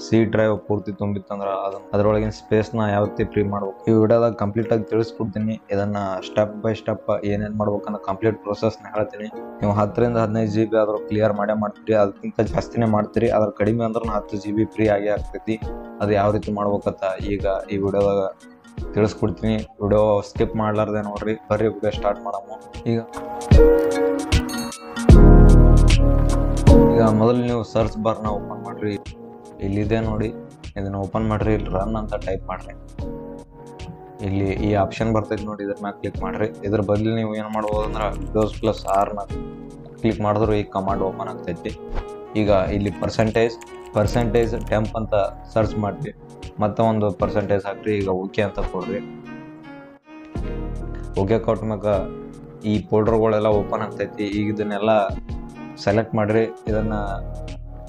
C drive ಪೂರ್ತಿ ತುಂಬಿತ್ತಂದ್ರೆ ಅದರೊಳಗಿನ ಸ್ಪೇಸ್ನ ಯಾವ ರೀತಿ ಫ್ರೀ ಮಾಡ್ಬೇಕು ಈ ವಿಡಿಯೋದಾಗ ಕಂಪ್ಲೀಟಾಗಿ ತಿಳಿಸ್ಕೊಡ್ತೀನಿ. ಇದನ್ನು ಸ್ಟೆಪ್ ಬೈ ಸ್ಟೆಪ್ ಏನೇನು ಮಾಡ್ಬೇಕನ್ನೋ ಕಂಪ್ಲೀಟ್ ಪ್ರೊಸೆಸ್ನ ಹೇಳ್ತೀನಿ. ನೀವು 10ರಿಂದ 15 GB ಆದರೂ ಕ್ಲಿಯರ್ ಮಾಡ್ತೀರಿ, ಅದಕ್ಕಿಂತ ಜಾಸ್ತಿನೇ ಮಾಡ್ತೀರಿ. ಅದ್ರ ಕಡಿಮೆ ಅಂದ್ರೆ 10 GB ಫ್ರೀ ಆಗೇ ಆಗ್ತೈತಿ. ಅದು ಯಾವ ರೀತಿ ಮಾಡ್ಬೇಕಂತ ಈಗ ಈ ವಿಡಿಯೋದಾಗ ತಿಳಿಸ್ಕೊಡ್ತೀನಿ. ವಿಡಿಯೋ ಸ್ಕಿಪ್ ಮಾಡ್ಲಾರ್ದೆ ನೋಡ್ರಿ, ಬರ್ರಿ ವಿಡಿಯೋ ಸ್ಟಾರ್ಟ್ ಮಾಡಮ್ಮ. ಈಗ ಮೊದಲು ನೀವು ಸರ್ಚ್ ಬಾರ್ನ ಓಪನ್ ಮಾಡ್ರಿ. ಇಲ್ಲಿದೆ ನೋಡಿ, ಇದನ್ನ ಓಪನ್ ಮಾಡ್ರಿ. ಇಲ್ಲಿ ರನ್ ಅಂತ ಟೈಪ್ ಮಾಡ್ರಿ. ಇಲ್ಲಿ ಈ ಆಪ್ಷನ್ ಬರ್ತೈತಿ ನೋಡಿ, ಇದ್ರ ಮ್ಯಾಗ ಕ್ಲಿಕ್ ಮಾಡ್ರಿ. ಇದ್ರ ಬದಲು ನೀವು ಏನು ಮಾಡ್ಬೋದು ಅಂದ್ರೆ Windows+R ನ ಕ್ಲಿಕ್ ಮಾಡಿದ್ರು ಈ ಕಮಾಂಡ್ ಓಪನ್ ಆಗ್ತೈತಿ. ಈಗ ಇಲ್ಲಿ ಪರ್ಸೆಂಟೇಜ್ ಟೆಂಪ್ ಅಂತ ಸರ್ಚ್ ಮಾಡ್ರಿ, ಮತ್ತೆ ಒಂದು ಪರ್ಸೆಂಟೇಜ್ ಹಾಕ್ರಿ. ಈಗ ಓಕೆ ಅಂತ ಕೊಡ್ರಿ. ಓಕೆ ಕೊಟ್ಟಾಗ ಈ ಫೋಲ್ಡರ್ಗಳೆಲ್ಲ ಓಪನ್ ಆಗ್ತೈತಿ. ಈಗ ಇದನ್ನೆಲ್ಲ ಸೆಲೆಕ್ಟ್ ಮಾಡ್ರಿ. ಇದನ್ನ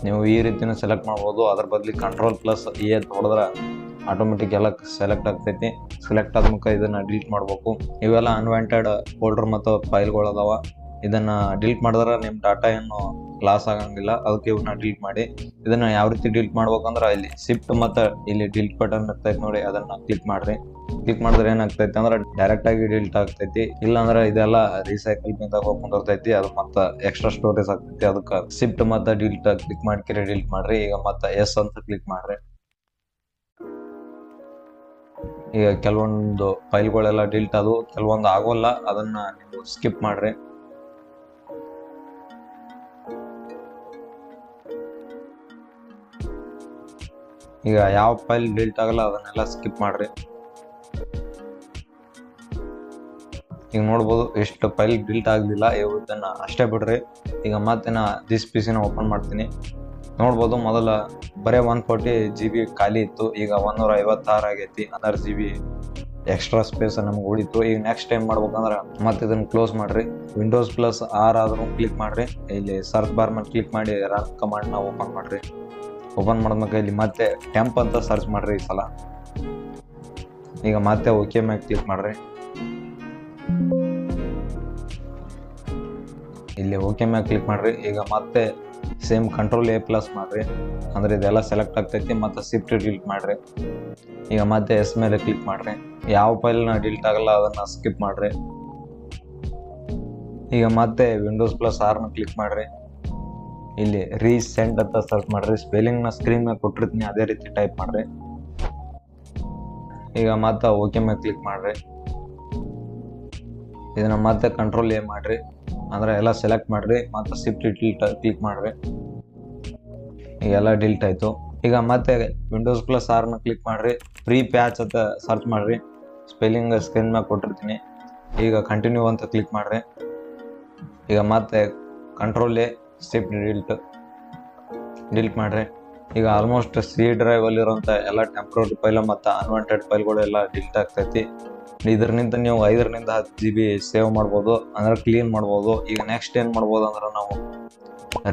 ನೀವು ಈ ರೀತಿನ ಸೆಲೆಕ್ಟ್ ಮಾಡ್ಬೋದು. ಅದ್ರ ಬದಲಿ Ctrl+E ಹೊಡೆದ್ರೆ ಆಟೋಮೆಟಿಕ್ ಎಲ್ಲ ಸೆಲೆಕ್ಟ್ ಆಗ್ತೈತಿ. ಸೆಲೆಕ್ಟ್ ಆದ್ಮೇಲೆ ಇದನ್ನ ಡಿಲೀಟ್ ಮಾಡ್ಬೇಕು. ಇವೆಲ್ಲ ಅನ್ವಾಂಟೆಡ್ ಫೋಲ್ಡರ್ ಮತ್ತು ಫೈಲ್ಗಳು ಅದಾವ. ಇದನ್ನ ಡಿಲೀಟ್ ಮಾಡಿದ್ರೆ ನಿಮ್ಮ ಡಾಟಾ ಏನು ಲಾಸ್ ಆಗಂಗಿಲ್ಲ. ಅದಕ್ಕೆ ಇವನ್ನ ಡಿಲೀಟ್ ಮಾಡಿ. ಇದನ್ನ ಯಾವ ರೀತಿ ಡಿಲೀಟ್ ಮಾಡ್ಬೇಕಂದ್ರೆ ಇಲ್ಲಿ ಶಿಫ್ಟ್ ಮತ್ತು ಇಲ್ಲಿ ಡಿಲೀಟ್ ಬಟನ್ ಇರ್ತೈತಿ ನೋಡಿ, ಅದನ್ನ ಕ್ಲಿಕ್ ಮಾಡ್ರಿ. ಕ್ಲಿಕ್ ಮಾಡಿದ್ರೆ ಏನಾಗ್ತೈತಿ ಅಂದ್ರೆ ಡೈರೆಕ್ಟ್ ಆಗಿ ಡಿಲೀಟ್ ಆಗ್ತೈತಿ. ಇಲ್ಲಾಂದ್ರೆ ಇದೆಲ್ಲ ರೀಸೈಕಲ್ ಬಿಂದಾಗ ಹೋಗ್ಕೊಂಡಿರ್ತೈತಿ. ಅದು ಮತ್ತೆ ಎಕ್ಸ್ಟ್ರಾ ಸ್ಟೋರೇಜ್ ಆಗ್ತೈತಿ. ಅದಕ್ಕೆ ಶಿಫ್ಟ್ ಮತ್ತೆ ಡಿಲೀಟ್ ಕ್ಲಿಕ್ ಮಾಡ್ಕಿರಿ, ಡಿಲೀಟ್ ಮಾಡ್ರಿ. ಈಗ ಮತ್ತೆ ಎಸ್ ಅಂತ ಕ್ಲಿಕ್ ಮಾಡ್ರಿ. ಈಗ ಕೆಲವೊಂದು ಫೈಲ್ಗಳೆಲ್ಲ ಡಿಲೀಟ್ ಆದವು, ಕೆಲವೊಂದು ಆಗೋಲ್ಲ. ಅದನ್ನ ನೀವು ಸ್ಕಿಪ್ ಮಾಡ್ರಿ. ಈಗ ಯಾವ ಫೈಲ್ ಡಿಲೀಟ್ ಆಗಲ್ಲ ಅದನ್ನೆಲ್ಲ ಸ್ಕಿಪ್ ಮಾಡ್ರಿ. ಈಗ ನೋಡ್ಬೋದು ಎಷ್ಟು ಫೈಲ್ ಡಿಲೀಟ್ ಆಗಲಿಲ್ಲ. ಇದನ್ನ ಅಷ್ಟೇ ಬಿಡ್ರಿ. ಈಗ ಮತ್ತೆ ನಾ ದಿಸ್ PC ಓಪನ್ ಮಾಡ್ತೀನಿ. ನೋಡ್ಬೋದು ಮೊದಲ ಬರೀ 140 GB ಖಾಲಿ ಇತ್ತು. ಈಗ 156 ಆಗೈತಿ. 16 GB ಎಕ್ಸ್ಟ್ರಾ ಸ್ಪೇಸ್ ನಮ್ಗೆ ಉಳಿತು. ಈಗ ನೆಕ್ಸ್ಟ್ ಏನ್ ಮಾಡ್ಬೇಕಂದ್ರೆ ಮತ್ತೆ ಇದನ್ನ ಕ್ಲೋಸ್ ಮಾಡ್ರಿ. Windows+R ಆದ್ರೂ ಕ್ಲಿಕ್ ಮಾಡ್ರಿ. ಇಲ್ಲಿ ಸರ್ಚ್ ಬಾರ್ ಮೇಲೆ ಕ್ಲಿಕ್ ಮಾಡಿ ರನ್ ಕಮಾಂಡ್ನ ಓಪನ್ ಮಾಡ್ರಿ. ಓಪನ್ ಮಾಡಿದ್ಮೇಲೆ ಇಲ್ಲಿ ಮತ್ತೆ ಟೆಂಪ್ ಅಂತ ಸರ್ಚ್ ಮಾಡ್ರಿ ಈ ಸಲ. ಈಗ ಮತ್ತೆ ಓಕೆ ಮ್ಯಾಗ ಕ್ಲಿಕ್ ಮಾಡ್ರಿ. ಇಲ್ಲಿ ಓಕೆ ಮ್ಯಾಗ ಕ್ಲಿಕ್ ಮಾಡ್ರಿ. ಈಗ ಮತ್ತೆ ಸೇಮ್ Ctrl+A+ ಮಾಡ್ರಿ, ಅಂದ್ರೆ ಇದೆಲ್ಲ ಸೆಲೆಕ್ಟ್ ಆಗ್ತೈತಿ. ಮತ್ತೆ ಶಿಫ್ಟ್ ಡಿಲೀಟ್ ಮಾಡ್ರಿ. ಈಗ ಮತ್ತೆ ಎಸ್ ಮೇಲೆ ಕ್ಲಿಕ್ ಮಾಡ್ರಿ. ಯಾವ ಫೈಲ್ನ ಡಿಲೀಟ್ ಆಗಲ್ಲ ಅದನ್ನ ಸ್ಕಿಪ್ ಮಾಡ್ರಿ. ಈಗ ಮತ್ತೆ Windows+R ನ ಕ್ಲಿಕ್ ಮಾಡ್ರಿ. ಇಲ್ಲಿ ರೀಸೆಂಡ್ ಅಂತ ಸರ್ಚ್ ಮಾಡ್ರಿ. ಸ್ಪೆಲ್ಲಿಂಗ್ನ ಸ್ಕ್ರೀನ್ ಮ್ಯಾಗ ಕೊಟ್ಟಿರ್ತೀನಿ, ಅದೇ ರೀತಿ ಟೈಪ್ ಮಾಡ್ರಿ. ಈಗ ಮತ್ತೆ ಓಕೆ ಮ್ಯಾಗ ಕ್ಲಿಕ್ ಮಾಡ್ರಿ. ಇದನ್ನ ಮತ್ತೆ Ctrl+A ಮಾಡ್ರಿ, ಅಂದ್ರೆ ಎಲ್ಲ ಸೆಲೆಕ್ಟ್ ಮಾಡ್ರಿ. ಮತ್ತೆ ಶಿಫ್ಟ್ ಡಿಲೀಟ್ ಕ್ಲಿಕ್ ಮಾಡ್ರಿ. ಈಗೆಲ್ಲ ಡಿಲೀಟ್ ಆಯ್ತು. ಈಗ ಮತ್ತೆ Windows+R ನ ಕ್ಲಿಕ್ ಮಾಡ್ರಿ. ಫ್ರೀ ಪ್ಯಾಚ್ ಅಂತ ಸರ್ಚ್ ಮಾಡ್ರಿ. ಸ್ಪೆಲ್ಲಿಂಗ್ ಸ್ಕ್ರೀನ್ ಮ್ಯಾಗ ಕೊಟ್ಟಿರ್ತೀನಿ. ಈಗ ಕಂಟಿನ್ಯೂ ಅಂತ ಕ್ಲಿಕ್ ಮಾಡ್ರಿ. ಈಗ ಮತ್ತೆ Ctrl+A ಶಿಫ್ಟ್ ಡಿಲೀಟ್ ಮಾಡ್ರಿ. ಈಗ ಆಲ್ಮೋಸ್ಟ್ ಸಿ ಡ್ರೈವ್ ಅಲ್ಲಿರುವಂಥ ಎಲ್ಲ ಟೆಂಪ್ರರಿ ಫೈಲ್ ಮತ್ತು ಅನ್ವಾಂಟೆಡ್ ಫೈಲ್ಗಳು ಎಲ್ಲ ಡಿಲೀಟ್ ಆಗ್ತೈತಿ. ಇದರಿಂದ ನೀವು 5ರಿಂದ 10 GB ಸೇವ್ ಮಾಡ್ಬೋದು, ಅಂದ್ರೆ ಕ್ಲೀನ್ ಮಾಡ್ಬೋದು. ಈಗ ನೆಕ್ಸ್ಟ್ ಏನು ಮಾಡ್ಬೋದು ಅಂದ್ರೆ ನಾವು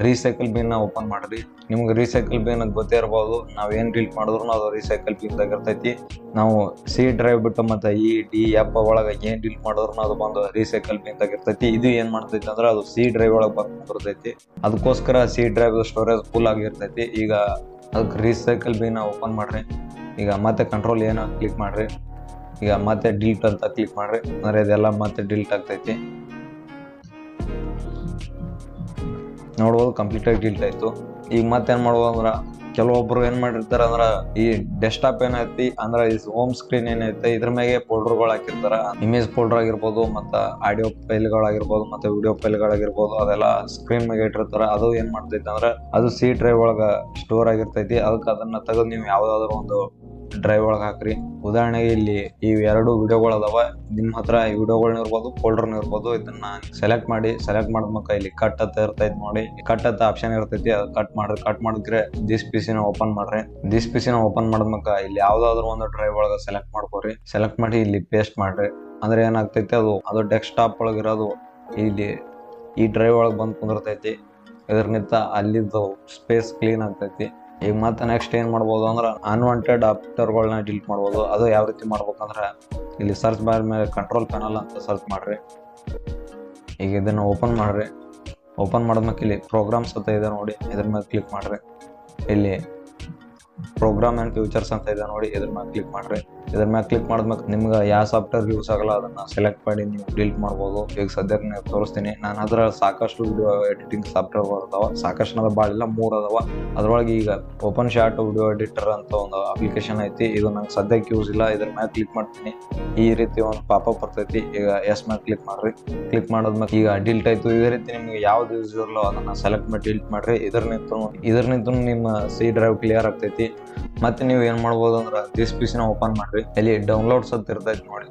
ರೀಸೈಕಲ್ ಬಿನ್ನ ಓಪನ್ ಮಾಡ್ರಿ. ನಿಮ್ಗೆ ರೀಸೈಕಲ್ ಬಿನ್ ಗೊತ್ತೇ ಇರ್ಬೋದು. ನಾವು ಏನು ಡಿಲೀಟ್ ಮಾಡಿದ್ರು ಅದು ರೀಸೈಕಲ್ ಬಿನ್ದಾಗ ಇರ್ತೈತಿ. ನಾವು ಸಿ ಡ್ರೈವ್ ಬಿಟ್ಟು ಮತ್ತು EDF ಒಳಗೆ ಏನು ಡಿಲೀಟ್ ಮಾಡಿದ್ರು ಅದು ಬಂದು ರೀಸೈಕಲ್ ಬಿನ್ದಾಗ ಇರ್ತೈತಿ. ಇದು ಏನು ಮಾಡ್ತೈತಿ ಅಂದ್ರೆ ಅದು ಸಿ ಡ್ರೈವ್ ಒಳಗೆ ಬಂದಿರ್ತೈತಿ. ಅದಕ್ಕೋಸ್ಕರ ಸಿ ಡ್ರೈವ್ ಸ್ಟೋರೇಜ್ ಫುಲ್ ಆಗಿರ್ತೈತಿ. ಈಗ ಅದಕ್ಕೆ ರೀಸೈಕಲ್ ಬಿನ್ನ ಓಪನ್ ಮಾಡ್ರಿ. ಈಗ ಮತ್ತೆ Ctrl+A ಕ್ಲಿಕ್ ಮಾಡ್ರಿ. ಈಗ ಮತ್ತೆ ಡಿಲೀಟ್ ಅಂತ ಕ್ಲಿಕ್ ಮಾಡ್ರಿ, ಅಂದ್ರೆ ಇದೆಲ್ಲ ಮತ್ತೆ ಡಿಲೀಟ್ ಆಗ್ತೈತಿ. ನೋಡ್ಬೋದು ಕಂಪ್ಲೀಟಾಗಿ ಡಿಲೀಟ್ ಆಯ್ತು. ಈಗ ಮತ್ತೆ ಏನ್ ಮಾಡ್ಬೋದು ಅಂದ್ರೆ ಕೆಲವೊಬ್ರು ಏನ್ ಮಾಡಿರ್ತಾರ ಅಂದ್ರೆ ಈ ಡೆಸ್ಕ್ಟಾಪ್ ಏನೈತಿ ಅಂದ್ರೆ ಈ ಹೋಮ್ ಸ್ಕ್ರೀನ್ ಏನೈತೆ ಇದ್ರ ಮ್ಯಾಗೆ ಫೋಲ್ಡರ್ಗಳು ಹಾಕಿರ್ತಾರ. ಇಮೇಜ್ ಫೋಲ್ಡರ್ ಆಗಿರ್ಬೋದು, ಮತ್ತೆ ಆಡಿಯೋ ಫೈಲ್ಗಳಾಗಿರ್ಬೋದು, ಮತ್ತೆ ವಿಡಿಯೋ ಫೈಲ್ಗಳಾಗಿರ್ಬೋದು, ಅದೆಲ್ಲ ಸ್ಕ್ರೀನ್ ಮ್ಯಾಗೆ ಇಟ್ಟಿರ್ತಾರ. ಅದು ಏನ್ ಮಾಡ್ತೈತಿ ಅಂದ್ರೆ ಅದು ಸಿ ಡ್ರೈವ್ ಒಳಗ ಸ್ಟೋರ್ ಆಗಿರ್ತೈತಿ. ಅದಕ್ಕೆ ಅದನ್ನ ತೆಗೆದು ನೀವು ಯಾವ್ದಾದ್ರು ಒಂದು ಡ್ರೈವ್ ಒಳಗೆ ಹಾಕ್ರಿ. ಉದಾಹರಣೆಗೆ ಇಲ್ಲಿ ಈ 2 ವಿಡಿಯೋಗಳು ಅದಾವ. ನಿಮ್ಮ ಹತ್ರ ಈ ವಿಡಿಯೋಗಳನ್ನ ಇರ್ಬೋದು, ಫೋಲ್ಡರ್ನ ಇರ್ಬೋದು. ಇದನ್ನ ಸೆಲೆಕ್ಟ್ ಮಾಡಿ. ಸೆಲೆಕ್ಟ್ ಮಾಡಿದ್ಮೇಲೆ ಇಲ್ಲಿ ಕಟ್ ಅಂತ ಇರ್ತೈತಿ ನೋಡಿ, ಕಟ್ ಅಂತ ಆಪ್ಷನ್ ಇರ್ತೈತಿ. ಅದು ಕಟ್ ಮಾಡ್ರಿ. ಕಟ್ ಮಾಡಿದ್ರೆ ದಿಸ್ PC ಓಪನ್ ಮಾಡ್ರಿ. ದಿಸ್ PC ಓಪನ್ ಮಾಡಿದ್ಮೇಲೆ ಇಲ್ಲಿ ಯಾವ್ದಾದ್ರು ಒಂದು ಡ್ರೈವ್ ಒಳಗೆ ಸೆಲೆಕ್ಟ್ ಮಾಡ್ಕೋರಿ. ಸೆಲೆಕ್ಟ್ ಮಾಡಿ ಇಲ್ಲಿ ಪೇಸ್ಟ್ ಮಾಡ್ರಿ. ಅಂದ್ರೆ ಏನಾಗ್ತೈತಿ ಅದು ಡೆಸ್ಕ್ಟಾಪ್ ಒಳಗಿರೋದು ಇಲ್ಲಿ ಈ ಡ್ರೈವ್ ಒಳಗೆ ಬಂದು ಕುಂದಿರ್ತೈತಿ. ಇದರಿಂದ ಅಲ್ಲಿದ್ದು ಸ್ಪೇಸ್ ಕ್ಲೀನ್ ಆಗ್ತೈತಿ. ಈಗ ಮತ್ತೆ ನೆಕ್ಸ್ಟ್ ಏನು ಮಾಡ್ಬೋದು ಅಂದ್ರೆ ಅನ್ವಾಂಟೆಡ್ ಆಫ್ಟರ್ಗಳನ್ನ ಡಿಲೀಟ್ ಮಾಡ್ಬೋದು. ಅದು ಯಾವ ರೀತಿ ಮಾಡ್ಬೇಕಂದ್ರೆ ಇಲ್ಲಿ ಸರ್ಚ್ ಬಾರ್ ಮೇಲೆ ಕಂಟ್ರೋಲ್ ಪ್ಯಾನಲ್ ಅಂತ ಸರ್ಚ್ ಮಾಡ್ರಿ. ಈಗ ಇದನ್ನು ಓಪನ್ ಮಾಡ್ರಿ. ಓಪನ್ ಮಾಡಿದ್ಮೇಲೆ ಇಲ್ಲಿ ಪ್ರೋಗ್ರಾಮ್ಸ್ ಅಂತ ಇದೆ ನೋಡಿ, ಇದ್ರ ಮೇಲೆ ಕ್ಲಿಕ್ ಮಾಡ್ರಿ. ಇಲ್ಲಿ ಪ್ರೋಗ್ರಾಮ್ ಅಂಡ್ ಫ್ಯೂಚರ್ಸ್ ಅಂತ ಇದೆ ನೋಡಿ, ಇದ್ರ ಮ್ಯಾಗ ಕ್ಲಿಕ್ ಮಾಡ್ರಿ. ಇದ್ರ ಮ್ಯಾಗ ಕ್ಲಿಕ್ ಮಾಡಿದ್ಮೇಲೆ ನಿಮ್ಗೆ ಯಾವ ಸಾಫ್ಟ್ವೇರ್ ಯೂಸ್ ಆಗಲ್ಲ ಅದನ್ನ ಸೆಲೆಕ್ಟ್ ಮಾಡಿ ನೀವು ಡಿಲೀಟ್ ಮಾಡ್ಬೋದು. ಈಗ ಸದ್ಯಕ್ಕೆ ನೀವು ತೋರಿಸ್ತೀನಿ. ನಾನು ಅದ್ರ ಸಾಕಷ್ಟು ವಿಡಿಯೋ ಎಡಿಟಿಂಗ್ ಸಾಫ್ಟ್ವೇರ್ ಅದಾವ, ಸಾಕಷ್ಟು ಅದ, ಭಾಳ ಇಲ್ಲ, 3 ಅದಾವ. ಅದ್ರೊಳಗೆ ಈಗ ಓಪನ್ ಶಾಟ್ ವಿಡಿಯೋ ಎಡಿಟರ್ ಅಂತ ಒಂದು ಅಪ್ಲಿಕೇಶನ್ ಐತಿ. ಇದು ನಂಗೆ ಸದ್ಯಕ್ಕೆ ಯೂಸ್ ಇಲ್ಲ. ಇದ್ರ ಮ್ಯಾಗ ಕ್ಲಿಕ್ ಮಾಡ್ತೀನಿ, ಈ ರೀತಿ ಒಂದು ಪಾಪಪ್ ಬರ್ತೈತಿ. ಈಗ ಎಸ್ ಮ್ಯಾಗ ಕ್ಲಿಕ್ ಮಾಡ್ರಿ. ಕ್ಲಿಕ್ ಮಾಡೋದ್ಮೇಲೆ ಈಗ ಡಿಲೀಟ್ ಆಯ್ತು. ಇದೇ ರೀತಿ ನಿಮ್ಗೆ ಯಾವ್ದು ಯೂಸ್ ಇರಲ್ಲ ಅದನ್ನ ಸೆಲೆಕ್ಟ್ ಮಾಡಿ ಡಿಲೀಟ್ ಮಾಡ್ರಿ. ಇದ್ರನಿಂದ ನಿಮ್ಮ ಸಿ ಡ್ರೈವ್ ಕ್ಲಿಯರ್ ಆಗ್ತೈತಿ. ಮತ್ತೆ ನೀವು ಏನ್ ಮಾಡ್ಬೋದು ಅಂದ್ರೆ ದಿಸ್ PC ನ ಓಪನ್ ಮಾಡ್ರಿ. ಇಲ್ಲಿ ಡೌನ್ಲೋಡ್ಸ್ ಅಂತ ಇರ್ತೈತಿ ನೋಡಿ,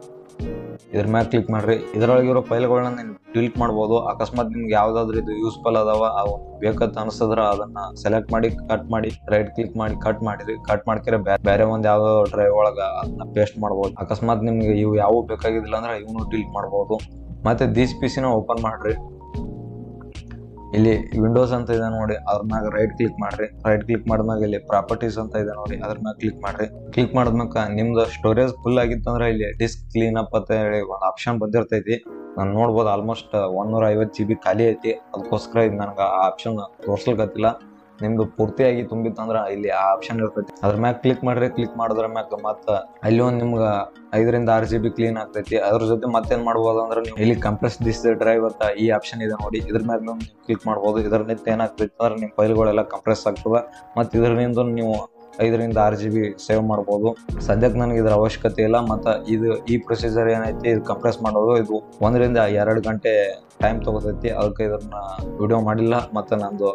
ಇದ್ರ ಮ್ಯಾಗ ಕ್ಲಿಕ್ ಮಾಡ್ರಿ. ಇದ್ರೊಳಗಿರೋ ಫೈಲ್ಗಳನ್ನ ನೀವು ಡಿಲೀಟ್ ಮಾಡ್ಬೋದು. ಅಕಸ್ಮಾತ್ ನಿಮ್ಗೆ ಯಾವ್ದಾದ್ರು ಇದು ಯೂಸ್ಫುಲ್ ಅದಾವ, ಅವು ಬೇಕಂತ ಅನ್ಸಿದ್ರ ಅದನ್ನ ಸೆಲೆಕ್ಟ್ ಮಾಡಿ ಕಟ್ ಮಾಡಿ ರೈಟ್ ಕ್ಲಿಕ್ ಮಾಡಿ ಕಟ್ ಮಾಡಿರಿ. ಕಟ್ ಮಾಡ್ಕಿರ ಬೇರೆ ಒಂದ್ ಯಾವ್ದೋ ಡ್ರೈವ್ ಒಳಗ ಅದನ್ನ ಪೇಸ್ಟ್ ಮಾಡ್ಬೋದು. ಅಕಸ್ಮಾತ್ ನಿಮ್ಗೆ ಇವು ಯಾವ ಬೇಕಾಗಿದ್ದಿಲ್ಲ ಅಂದ್ರೆ ಇವನು ಡಿಲೀಟ್ ಮಾಡ್ಬೋದು. ಮತ್ತೆ ದಿಸ್ PC ನ ಓಪನ್ ಮಾಡ್ರಿ. ಇಲ್ಲಿ ವಿಂಡೋಸ್ ಅಂತ ಇದೆ ನೋಡಿ, ಅದ್ರ ಮ್ಯಾಗ ರೈಟ್ ಕ್ಲಿಕ್ ಮಾಡ್ರಿ. ರೈಟ್ ಕ್ಲಿಕ್ ಮಾಡಿದ್ಮ್ಯಾಗ ಇಲ್ಲಿ ಪ್ರಾಪರ್ಟೀಸ್ ಅಂತ ಇದೆ ನೋಡಿ, ಅದ್ರ ಮ್ಯಾಗ ಕ್ಲಿಕ್ ಮಾಡ್ರಿ. ಕ್ಲಿಕ್ ಮಾಡಿದ್ಮ್ಯಾಗ ನಿಮ್ದು ಸ್ಟೋರೇಜ್ ಫುಲ್ ಆಗಿತ್ತಂದ್ರೆ ಇಲ್ಲಿ ಡಿಸ್ಕ್ ಕ್ಲೀನ್ ಅಪ್ ಅಂತ ಹೇಳಿ ಒಂದು ಆಪ್ಷನ್ ಬಂದಿರ್ತೈತಿ. ನಾನು ನೋಡ್ಬೋದು ಆಲ್ಮೋಸ್ಟ್ 150 GB ಖಾಲಿ ಐತಿ. ಅದಕ್ಕೋಸ್ಕರ ಇದು ನನಗೆ ಆ ಆಪ್ಷನ್ ತೋರ್ಸಲ್ಕತ್ತಿಲ್ಲ. ನಿಮ್ದು ಪೂರ್ತಿಯಾಗಿ ತುಂಬಿತ್ತಂದ್ರ ಇಲ್ಲಿ ಆ ಆಪ್ಷನ್ ಇರ್ತೈತಿ, ಅದ್ರ ಮ್ಯಾಗ ಕ್ಲಿಕ್ ಮಾಡ್ರಿ. ಕ್ಲಿಕ್ ಮಾಡಿದ್ರ ಮ್ಯಾಗ ಮತ್ತೆ ಅಲ್ಲಿ ಒಂದು ನಿಮ್ಗೆ 5 ರಿಂದ 6 GB ಕ್ಲೀನ್ ಆಗ್ತೈತಿ. ಅದ್ರ ಜೊತೆ ಮತ್ತೇನ್ ಮಾಡ್ಬೋದು ಅಂದ್ರೆ ನೀವು ಇಲ್ಲಿ ಕಂಪ್ರೆಸ್ ದಿಸ್ ಡ್ರೈವ್ ಅಂತ ಈ ಆಪ್ಷನ್ ಇದೆ ನೋಡಿ, ಇದ್ರ ಮ್ಯಾಗ ನೀವು ಕ್ಲಿಕ್ ಮಾಡ್ಬೋದು. ಇದರಿಂದ ಏನಾಗ್ತೈತಿ ಅಂದ್ರೆ ನಿಮ್ಮ ಫೈಲ್ಗಳೆಲ್ಲ ಕಂಪ್ರೆಸ್ ಆಗ್ತವೆ. ಮತ್ತೆ ಇದರಿಂದ ನೀವು 5 ರಿಂದ 6 GB ಸೇವ್ ಮಾಡ್ಬೋದು. ಸದ್ಯಕ್ಕೆ ನನಗೆ ಇದ್ರ ಅವಶ್ಯಕತೆ ಇಲ್ಲ. ಮತ್ತು ಈ ಪ್ರೊಸೀಜರ್ ಏನೈತಿ, ಇದು ಕಂಪ್ರೆಸ್ ಮಾಡೋದು ಇದು 1 ರಿಂದ 2 ಗಂಟೆ ಟೈಮ್ ತಗೋತೈತಿ. ಅದಕ್ಕೆ ಇದನ್ನ ವಿಡಿಯೋ ಮಾಡಿಲ್ಲ, ಮತ್ತು ನಂದು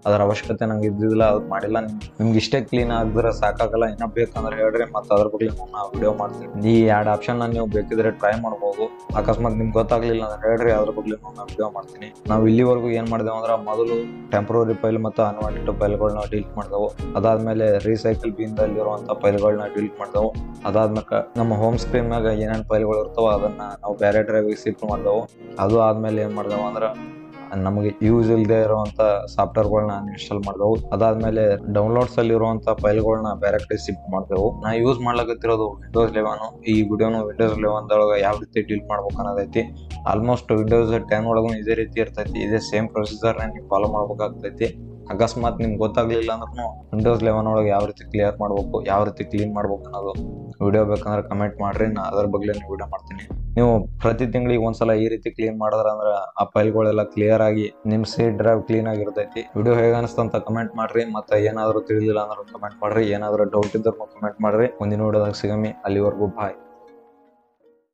ಅದರ ಅವಶ್ಯಕತೆ ನಂಗೆ ಇದ್ದಿದ್ದಿಲ್ಲ, ಅದಕ್ಕೆ ಮಾಡಿಲ್ಲ. ನಿಮ್ಗೆ ಇಷ್ಟೇ ಕ್ಲೀನ್ ಆಗಿದ್ರೆ ಸಾಕಾಗಲ್ಲ, ಇನ್ನೂ ಬೇಕಂದ್ರೆ ಹೇಳ್ರಿ, ಮತ್ತು ಅದ್ರ ಬಗ್ಗೆ ನಾನು ವಿಡಿಯೋ ಮಾಡ್ತೀನಿ. ಈ 2 ಆಪ್ಷನ್ ನೀವು ಬೇಕಿದ್ರೆ ಟ್ರೈ ಮಾಡ್ಬೋದು. ಅಕಸ್ಮಾತ್ ನಿಮ್ಗೆ ಗೊತ್ತಾಗ್ಲಿಲ್ಲ ಅಂದ್ರೆ ಹೇಳ್ರಿ, ಅದ್ರ ಬಗ್ಗೆ ನಾನು ವಿಡಿಯೋ ಮಾಡ್ತೀನಿ. ನಾವು ಇಲ್ಲಿವರೆಗೂ ಏನ್ ಮಾಡಿದೆವು ಅಂದ್ರೆ ಮೊದಲು ಟೆಂಪ್ರರಿ ಫೈಲ್ ಮತ್ತು ಅನ್ವಾಂಟೆಡ್ ಫೈಲ್ಗಳನ್ನ ಡಿಲೀಟ್ ಮಾಡಿದೆವು. ಅದಾದ್ಮೇಲೆ ರೀಸೈಕಲ್ ಬಿನ್ದಲ್ಲಿರುವಂಥ ಫೈಲ್ಗಳನ್ನ ಡಿಲೀಟ್ ಮಾಡಿದೆವು. ಅದಾದ್ಮೇಲೆ ನಮ್ಮ ಹೋಮ್ ಸ್ಕ್ರೀನ್ ಮ್ಯಾಗ ಏನೇನು ಫೈಲ್ಗಳು ಇರ್ತಾವ ಅದನ್ನ ನಾವು ಬೇರೆ ಡ್ರೈವಿಗೆ ಶಿಫ್ಟ್ ಮಾಡಿದೆವು. ಅದು ಆದ್ಮೇಲೆ ಏನ್ ಮಾಡಿದೆವು ಅಂದ್ರೆ ನಮಗೆ ಯೂಸ್ ಇಲ್ಲದೆ ಇರುವಂತ ಸಾಫ್ಟ್ವೇರ್ಗಳನ್ನ ಇನ್ಸ್ಟಾಲ್ ಮಾಡಿದೆವು. ಅದಾದ್ಮೇಲೆ ಡೌನ್ಲೋಡ್ಸ್ ಅಲ್ಲಿ ಇರುವಂತ ಫೈಲ್ಗಳನ್ನ ಬೇರೆ ಕಡೆ ಶಿಫ್ಟ್ ಮಾಡಿದೆವು. ನಾ ಯೂಸ್ ಮಾಡ್ಲಾಕತ್ತಿರೋದು ವಿಂಡೋಸ್ 11. ಈ ವಿಡಿಯೋನು ವಿಂಡೋಸ್ 11 ಯಾವ ರೀತಿ ಡಿಲೀಟ್ ಮಾಡ್ಬೇಕು ಅನ್ನೋದೈತಿ. ಆಲ್ಮೋಸ್ಟ್ ವಿಂಡೋಸ್ 10 ಒಳಗೂ ಇದೇ ರೀತಿ ಇರ್ತೈತಿ. ಇದೇ ಸೇಮ್ ಪ್ರೊಸೀಜರ್ ನೀವು ಫಾಲೋ ಮಾಡ್ಬೇಕಾಗ್ತೈತಿ. ಅಕಸ್ಮಾತ್ ನಿಮ್ಗೆ ಗೊತ್ತಾಗ್ಲಿಲ್ಲ ಅಂದ್ರೂ ವಿಂಡೋಸ್ 11 ಒಳಗೆ ಯಾವ ರೀತಿ ಕ್ಲಿಯರ್ ಮಾಡ್ಬೇಕು, ಯಾವ ರೀತಿ ಕ್ಲೀನ್ ಮಾಡ್ಬೇಕು ಅನ್ನೋದು ವಿಡಿಯೋ ಬೇಕಂದ್ರೆ ಕಮೆಂಟ್ ಮಾಡ್ರಿ, ನಾ ಅದ್ರ ಬಗ್ಗೆ ವಿಡಿಯೋ ಮಾಡ್ತೀನಿ. ನೀವು ಪ್ರತಿ ತಿಂಗಳಿಗೆ ಒಂದ್ಸಲ ಈ ರೀತಿ ಕ್ಲೀನ್ ಮಾಡಿದ್ರ ಅಂದ್ರೆ ಆ ಫೈಲ್ಗಳೆಲ್ಲ ಕ್ಲಿಯರ್ ಆಗಿ ನಿಮ್ ಸಿ ಡ್ರೈವ್ ಕ್ಲೀನ್ ಆಗಿರ್ತೈತಿ. ವಿಡಿಯೋ ಹೇಗ ಅನಿಸ್ತಂತ ಕಮೆಂಟ್ ಮಾಡ್ರಿ. ಮತ್ತೆ ಏನಾದ್ರು ತಿಳಿಲಿಲ್ಲ ಅಂದ್ರೆ ಕಮೆಂಟ್ ಮಾಡ್ರಿ. ಏನಾದ್ರು ಡೌಟ್ ಇದ್ರೂ ಕಮೆಂಟ್ ಮಾಡ್ರಿ. ಮುಂದಿನ ವಿಡಿಯೋದಾಗ ಸಿಗಮಿ. ಅಲ್ಲಿವರೆಗೂ ಬಾಯ್.